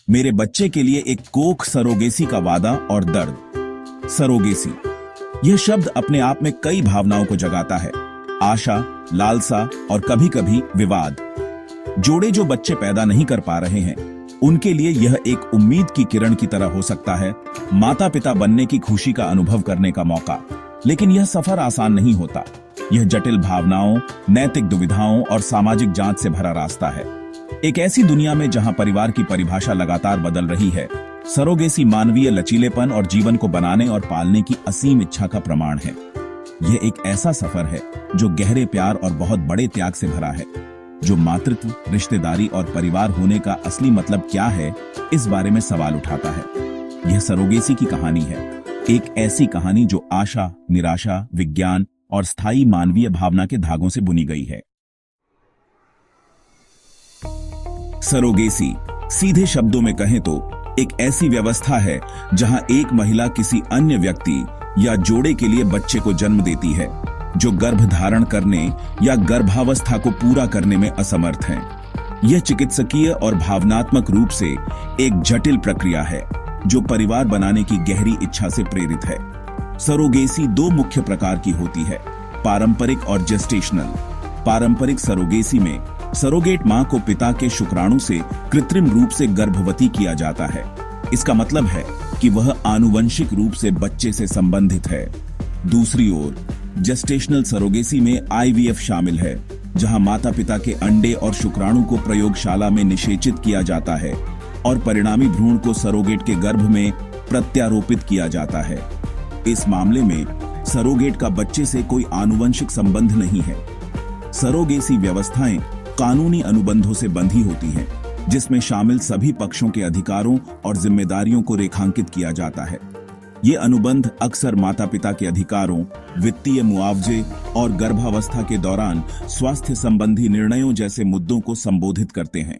मेरे बच्चे के लिए एक कोख सरोगेसी का वादा और दर्द। सरोगेसी यह शब्द अपने आप में कई भावनाओं को जगाता है। आशा, लालसा और कभी कभी विवाद। जोड़े जो बच्चे पैदा नहीं कर पा रहे हैं उनके लिए यह एक उम्मीद की किरण की तरह हो सकता है, माता पिता बनने की खुशी का अनुभव करने का मौका। लेकिन यह सफर आसान नहीं होता। यह जटिल भावनाओं, नैतिक दुविधाओं और सामाजिक जांच से भरा रास्ता है। एक ऐसी दुनिया में जहां परिवार की परिभाषा लगातार बदल रही है, सरोगेसी मानवीय लचीलेपन और जीवन को बनाने और पालने की असीम इच्छा का प्रमाण है। यह एक ऐसा सफर है जो गहरे प्यार और बहुत बड़े त्याग से भरा है, जो मातृत्व, रिश्तेदारी और परिवार होने का असली मतलब क्या है, इस बारे में सवाल उठाता है। यह सरोगेसी की कहानी है, एक ऐसी कहानी जो आशा, निराशा, विज्ञान और स्थायी मानवीय भावना के धागों से बुनी गई है। सरोगेसी सीधे शब्दों में कहें तो एक ऐसी व्यवस्था है जहां एक महिला किसी अन्य व्यक्ति या जोड़े के लिए बच्चे को जन्म देती है जो गर्भ धारण करने या गर्भावस्था को पूरा करने में असमर्थ हैं। यह चिकित्सकीय और भावनात्मक रूप से एक जटिल प्रक्रिया है जो परिवार बनाने की गहरी इच्छा से प्रेरित है। सरोगेसी दो मुख्य प्रकार की होती है, पारंपरिक और जेस्टेशनल। पारंपरिक सरोगेसी में सरोगेट मां को पिता के शुक्राणु से कृत्रिम रूप से गर्भवती किया जाता है। इसका मतलब है कि वह आनुवंशिक रूप से बच्चे से संबंधित है। दूसरी ओर जेस्टेशनल सरोगेसी में आईवीएफ शामिल है, जहां माता पिता के अंडे और शुक्राणु को प्रयोगशाला में निषेचित किया जाता है और परिणामी भ्रूण को सरोगेट के गर्भ में प्रत्यारोपित किया जाता है। इस मामले में सरोगेट का बच्चे से कोई आनुवंशिक संबंध नहीं है। सरोगेसी व्यवस्थाएं कानूनी अनुबंधों से बंधी होती हैं, जिसमें शामिल सभी पक्षों के अधिकारों और जिम्मेदारियों को रेखांकित किया जाता है। ये अनुबंध अक्सर माता-पिता के अधिकारों, वित्तीय मुआवजे और गर्भावस्था के दौरान स्वास्थ्य संबंधी निर्णयों जैसे मुद्दों को संबोधित करते हैं।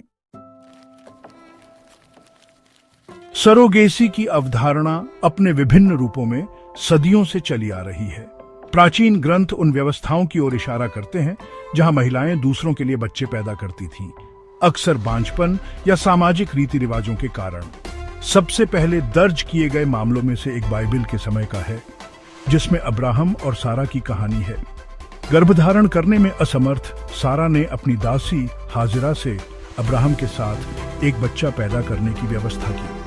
सरोगेसी की अवधारणा अपने विभिन्न रूपों में सदियों से चली आ रही है। प्राचीन ग्रंथ उन व्यवस्थाओं की ओर इशारा करते हैं जहां महिलाएं दूसरों के लिए बच्चे पैदा करती थीं, अक्सर बांझपन या सामाजिक रीति रिवाजों के कारण। सबसे पहले दर्ज किए गए मामलों में से एक बाइबल के समय का है, जिसमें अब्राहम और सारा की कहानी है। गर्भधारण करने में असमर्थ सारा ने अपनी दासी हाजिरा से अब्राहम के साथ एक बच्चा पैदा करने की व्यवस्था की।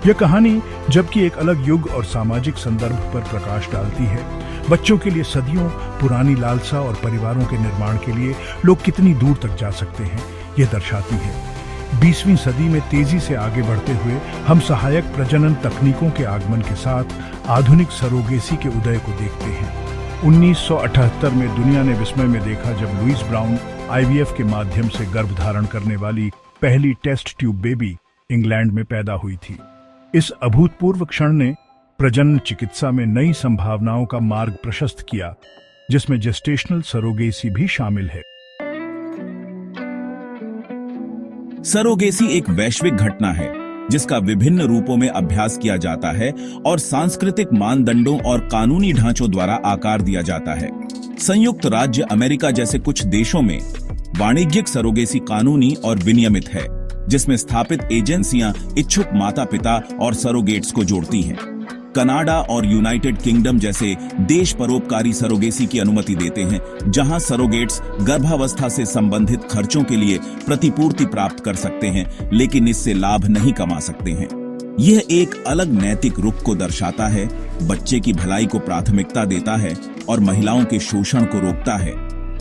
यह कहानी जबकि एक अलग युग और सामाजिक संदर्भ पर प्रकाश डालती है, बच्चों के लिए सदियों पुरानी लालसा और परिवारों के निर्माण के लिए लोग कितनी दूर तक जा सकते हैं, यह दर्शाती है। 20वीं सदी में तेजी से आगे बढ़ते हुए हम सहायक प्रजनन तकनीकों के आगमन के साथ आधुनिक सरोगेसी के उदय को देखते हैं। 1978 में दुनिया ने विस्मय में देखा जब लुइस ब्राउन आईवीएफ के माध्यम से गर्भधारण करने वाली पहली टेस्ट ट्यूब बेबी इंग्लैंड में पैदा हुई थी। इस अभूतपूर्व क्षण ने प्रजनन चिकित्सा में नई संभावनाओं का मार्ग प्रशस्त किया, जिसमें जेस्टेशनल सरोगेसी भी शामिल है। सरोगेसी एक वैश्विक घटना है जिसका विभिन्न रूपों में अभ्यास किया जाता है और सांस्कृतिक मानदंडों और कानूनी ढांचों द्वारा आकार दिया जाता है। संयुक्त राज्य अमेरिका जैसे कुछ देशों में वाणिज्यिक सरोगेसी कानूनी और विनियमित है, जिसमें स्थापित एजेंसियां इच्छुक माता पिता और सरोगेट्स को जोड़ती हैं। कनाडा और यूनाइटेड किंगडम जैसे देश परोपकारी सरोगेसी की अनुमति देते हैं, जहां सरोगेट्स गर्भावस्था से संबंधित खर्चों के लिए प्रतिपूर्ति प्राप्त कर सकते हैं, लेकिन इससे लाभ नहीं कमा सकते हैं। यह एक अलग नैतिक रुख को दर्शाता है, बच्चे की भलाई को प्राथमिकता देता है और महिलाओं के शोषण को रोकता है।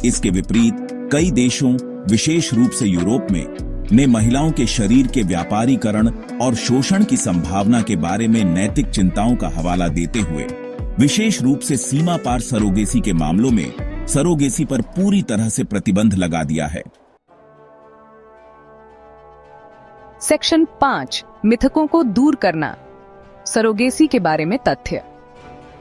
इसके विपरीत कई देशों, विशेष रूप से यूरोप में, ने महिलाओं के शरीर के व्यापारीकरण और शोषण की संभावना के बारे में नैतिक चिंताओं का हवाला देते हुए विशेष रूप से सीमा पार सरोगेसी के मामलों में सरोगेसी पर पूरी तरह से प्रतिबंध लगा दिया है। सेक्शन 5, मिथकों को दूर करना। सरोगेसी के बारे में तथ्य।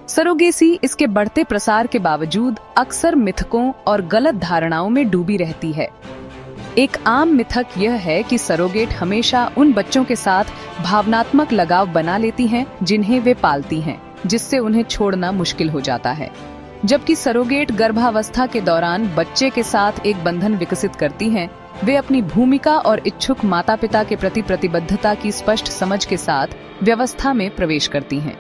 सरोगेसी इसके बढ़ते प्रसार के बावजूद अक्सर मिथकों और गलत धारणाओं में डूबी रहती है। एक आम मिथक यह है कि सरोगेट हमेशा उन बच्चों के साथ भावनात्मक लगाव बना लेती हैं जिन्हें वे पालती हैं, जिससे उन्हें छोड़ना मुश्किल हो जाता है। जबकि सरोगेट गर्भावस्था के दौरान बच्चे के साथ एक बंधन विकसित करती हैं, वे अपनी भूमिका और इच्छुक माता पिता के प्रति प्रतिबद्धता की स्पष्ट समझ के साथ व्यवस्था में प्रवेश करती हैं।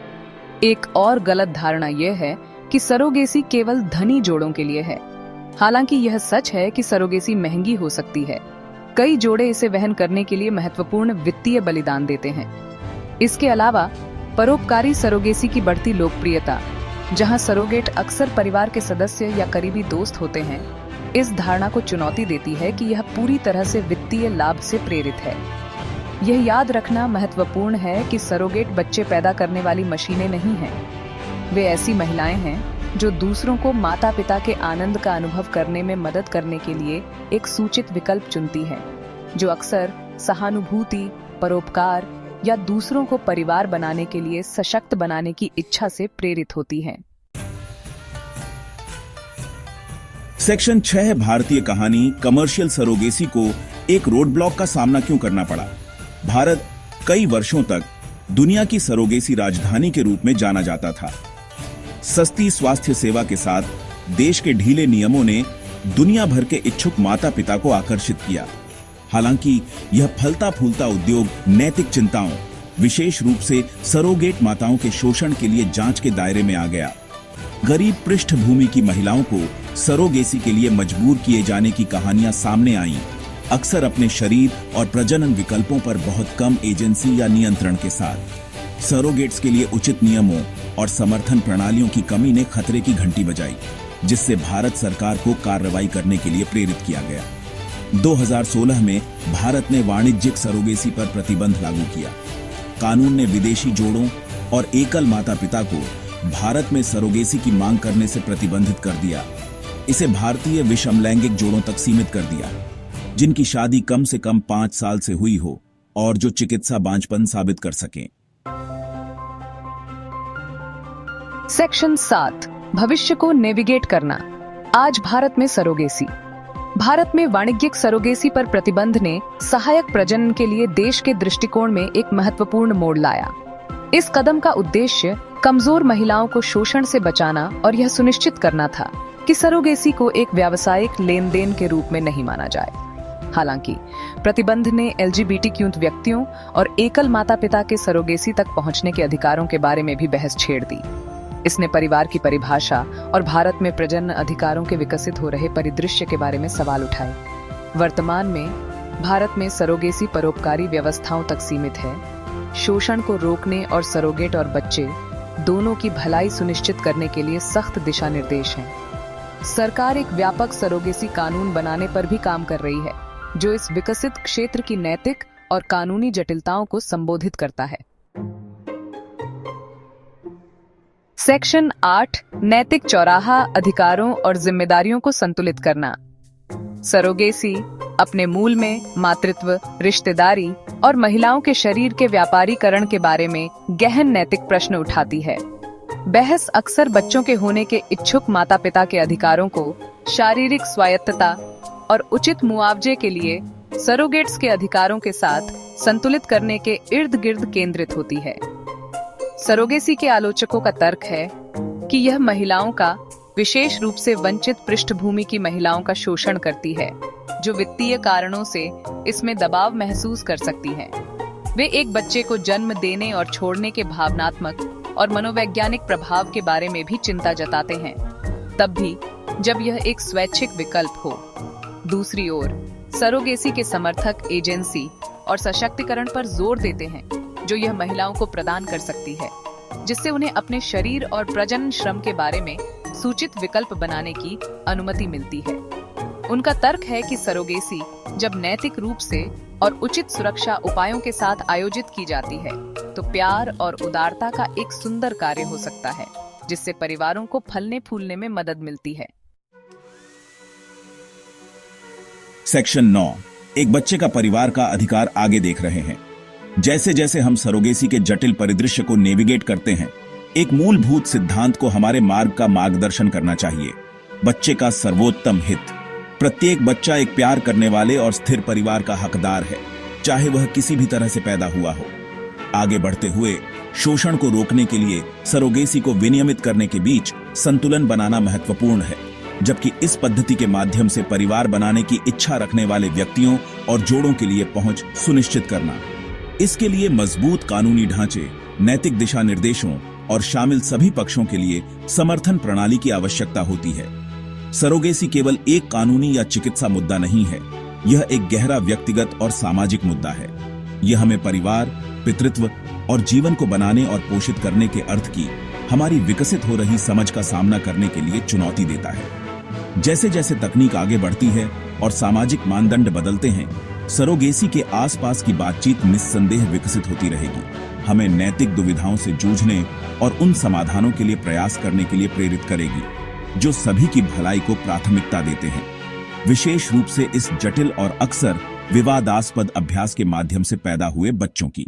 एक और गलत धारणा यह है कि सरोगेसी केवल धनी जोड़ों के लिए है। हालांकि यह सच है कि सरोगेसी महंगी हो सकती है। कई जोड़े इसे वहन करने के लिए महत्वपूर्ण वित्तीय बलिदान देते हैं। इसके अलावा परोपकारी सरोगेसी की बढ़ती लोकप्रियता, जहां सरोगेट अक्सर परिवार के सदस्य या करीबी दोस्त होते हैं, इस धारणा को चुनौती देती है कि यह पूरी तरह से वित्तीय लाभ से प्रेरित है। यह याद रखना महत्वपूर्ण है कि सरोगेट बच्चे पैदा करने वाली मशीनें नहीं हैं। वे ऐसी महिलाएं हैं जो दूसरों को माता पिता के आनंद का अनुभव करने में मदद करने के लिए एक सूचित विकल्प चुनती हैं, जो अक्सर सहानुभूति, परोपकार या दूसरों को परिवार बनाने के लिए सशक्त बनाने की इच्छा से प्रेरित होती हैं। सेक्शन 6 भारतीय कहानी कमर्शियल सरोगेसी को एक रोड ब्लॉक का सामना क्यों करना पड़ा। भारत कई वर्षों तक दुनिया की सरोगेसी राजधानी के रूप में जाना जाता था। सस्ती स्वास्थ्य सेवा के साथ देश के ढीले नियमों ने दुनिया भर के इच्छुक माता पिता को आकर्षित किया। हालांकि यह फलता फूलता उद्योग नैतिक चिंताओं, विशेष रूप से सरोगेट माताओं के शोषण के लिए जांच के दायरे में आ गया। गरीब पृष्ठभूमि की महिलाओं को सरोगेसी के लिए मजबूर किए जाने की कहानियां सामने आईं, अक्सर अपने शरीर और प्रजनन विकल्पों पर बहुत कम एजेंसी या नियंत्रण के साथ। सरोगेट्स के लिए उचित नियमों और समर्थन प्रणालियों की कमी ने खतरे की घंटी बजाई, जिससे भारत सरकार को कार्रवाई करने के लिए प्रेरित किया गया। 2016 में भारत ने वाणिज्यिक सरोगेसी पर प्रतिबंध लागू किया। कानून ने विदेशी जोड़ों और एकल माता पिता को भारत में सरोगेसी की मांग करने से प्रतिबंधित कर दिया। इसे भारतीय विषमलैंगिक जोड़ों तक सीमित कर दिया, जिनकी शादी कम से कम 5 साल से हुई हो और जो चिकित्सा बांझपन साबित कर सकें। सेक्शन 7 भविष्य को नेविगेट करना। आज भारत में सरोगेसी। भारत में वाणिज्यिक सरोगेसी पर प्रतिबंध ने सहायक प्रजनन के लिए देश के दृष्टिकोण में एक महत्वपूर्ण मोड़ लाया। इस कदम का उद्देश्य कमजोर महिलाओं को शोषण से बचाना और यह सुनिश्चित करना था कि सरोगेसी को एक व्यावसायिक लेन देन के रूप में नहीं माना जाए। हालांकि प्रतिबंध ने LGBTQ व्यक्तियों और एकल माता पिता के सरोगेसी तक पहुंचने के अधिकारों के बारे में भी बहस छेड़ दी। इसने परिवार की परिभाषा और भारत में प्रजनन अधिकारों के विकसित हो रहे परिदृश्य के बारे में सवाल उठाए। वर्तमान में भारत में सरोगेसी परोपकारी व्यवस्थाओं तक सीमित है। शोषण को रोकने और सरोगेट और बच्चे दोनों की भलाई सुनिश्चित करने के लिए सख्त दिशा निर्देश हैं। सरकार एक व्यापक सरोगेसी कानून बनाने पर भी काम कर रही है, जो इस विकसित क्षेत्र की नैतिक और कानूनी जटिलताओं को संबोधित करता है। सेक्शन 8 नैतिक चौराहा, अधिकारों और जिम्मेदारियों को संतुलित करना। सरोगेसी अपने मूल में मातृत्व, रिश्तेदारी और महिलाओं के शरीर के व्यापारीकरण के बारे में गहन नैतिक प्रश्न उठाती है। बहस अक्सर बच्चों के होने के इच्छुक माता पिता के अधिकारों को शारीरिक स्वायत्तता और उचित मुआवजे के लिए सरोगेट्स के अधिकारों के साथ संतुलित करने के इर्द गिर्द केंद्रित होती है। सरोगेसी के आलोचकों का तर्क है कि यह महिलाओं का, विशेष रूप से वंचित पृष्ठभूमि की महिलाओं का शोषण करती है, जो वित्तीय कारणों से इसमें दबाव महसूस कर सकती हैं। वे एक बच्चे को जन्म देने और छोड़ने के भावनात्मक और मनोवैज्ञानिक प्रभाव के बारे में भी चिंता जताते हैं, तब भी जब यह एक स्वैच्छिक विकल्प हो। दूसरी ओर सरोगेसी के समर्थक एजेंसी और सशक्तिकरण पर जोर देते हैं, जो यह महिलाओं को प्रदान कर सकती है, जिससे उन्हें अपने शरीर और प्रजनन श्रम के बारे में सूचित विकल्प बनाने की अनुमति मिलती है। उनका तर्क है कि सरोगेसी जब नैतिक रूप से और उचित सुरक्षा उपायों के साथ आयोजित की जाती है, तो प्यार और उदारता का एक सुंदर कार्य हो सकता है, जिससे परिवारों को फलने फूलने में मदद मिलती है। सेक्शन 9 एक बच्चे का परिवार का अधिकार आगे देख रहे हैं। जैसे जैसे हम सरोगेसी के जटिल परिदृश्य को नेविगेट करते हैं, एक मूलभूत सिद्धांत को हमारे मार्ग का मार्गदर्शन करना चाहिए: बच्चे का सर्वोत्तम हित। प्रत्येक बच्चा एक प्यार करने वाले और स्थिर परिवार का हकदार है, चाहे वह किसी भी तरह से पैदा हुआ हो। आगे बढ़ते हुए शोषण को रोकने के लिए सरोगेसी को विनियमित करने के बीच संतुलन बनाना महत्वपूर्ण है। जबकि इस पद्धति के माध्यम से परिवार बनाने की इच्छा रखने वाले व्यक्तियों और जोड़ों के लिए पहुंच सुनिश्चित करना। इसके लिए मजबूत कानूनी ढांचे, नैतिक दिशा निर्देशों और शामिल सभी पक्षों के लिए समर्थन प्रणाली की आवश्यकता होती है। सरोगेसी केवल एक कानूनी या चिकित्सा मुद्दा नहीं है, यह एक गहरा व्यक्तिगत और सामाजिक मुद्दा है। यह हमें परिवार, पितृत्व और जीवन को बनाने और पोषित करने के अर्थ की हमारी विकसित हो रही समझ का सामना करने के लिए चुनौती देता है। जैसे जैसे तकनीक आगे बढ़ती है और सामाजिक मानदंड बदलते हैं, सरोगेसी के आसपास की बातचीत निस्संदेह विकसित होती रहेगी, हमें नैतिक दुविधाओं से जूझने और उन समाधानों के लिए प्रयास करने के लिए प्रेरित करेगी जो सभी की भलाई को प्राथमिकता देते हैं, विशेष रूप से इस जटिल और अक्सर विवादास्पद अभ्यास के माध्यम से पैदा हुए बच्चों की।